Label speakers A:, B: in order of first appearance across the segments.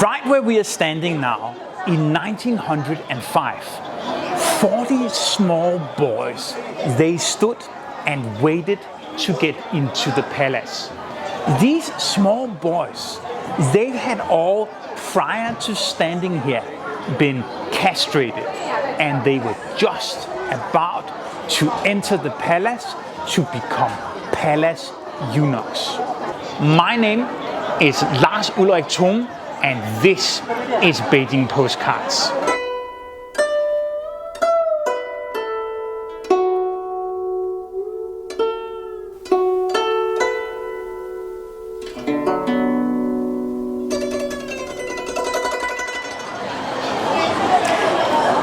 A: Right where we are standing now, in 1905, 40 small boys, they stood and waited to get into the palace. These small boys, they had all, prior to standing here, been castrated, and they were just about to enter the palace to become palace eunuchs. My name is Lars Ulrik Thom, and this is Beijing Postcards.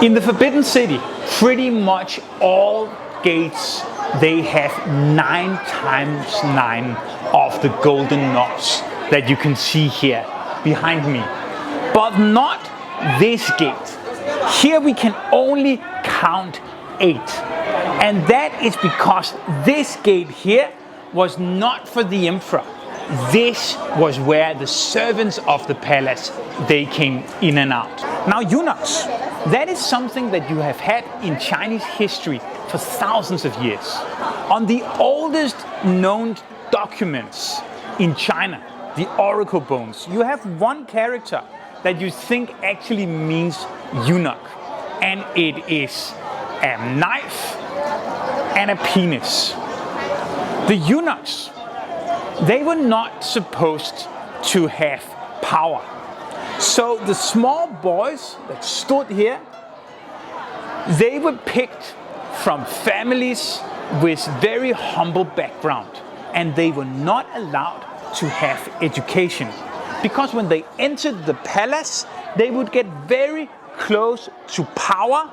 A: In the Forbidden City, pretty much all gates, they have 9 times 9 of the golden knobs that you can see here behind me. But not this gate. Here we can only count 8. And that is because this gate here was not for the emperor. This was where the servants of the palace, they came in and out. Now eunuchs, that is something that you have had in Chinese history for thousands of years. On the oldest known documents in China, the oracle bones, you have one character that you think actually means eunuch, and it is a knife and a penis. The eunuchs, they were not supposed to have power. So the small boys that stood here, they were picked from families with very humble background, and they were not allowed to have education. Because when they entered the palace, they would get very close to power,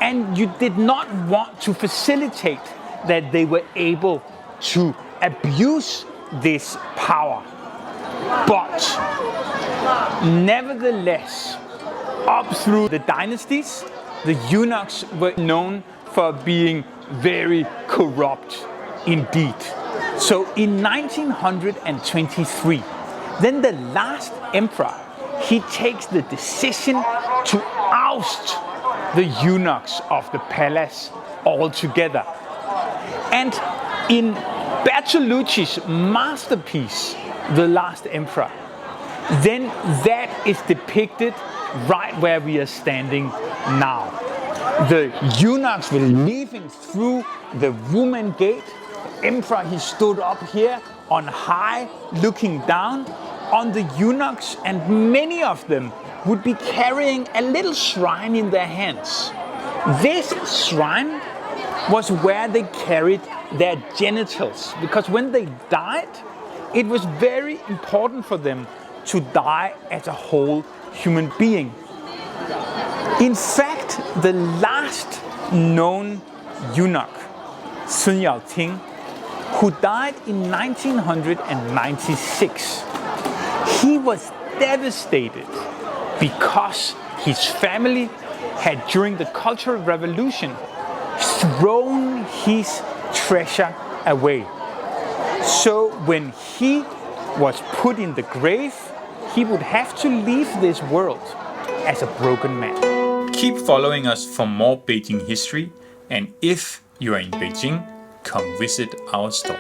A: and you did not want to facilitate that they were able to abuse this power. But nevertheless, up through the dynasties, the eunuchs were known for being very corrupt indeed. So in 1923, then the last emperor, he takes the decision to oust the eunuchs of the palace altogether. And in Bertolucci's masterpiece, The Last Emperor, then that is depicted right where we are standing now. The eunuchs were leaving through the woman gate. The emperor, he stood up here on high, looking down on the eunuchs, and many of them would be carrying a little shrine in their hands. This shrine was where they carried their genitals, because when they died, it was very important for them to die as a whole human being. In fact, the last known eunuch, Sun Yao-ting, who died in 1996, he was devastated because his family had, during the Cultural Revolution, thrown his treasure away. So when he was put in the grave, he would have to leave this world as a broken man.
B: Keep following us for more Beijing history, and if you are in Beijing, come visit our store.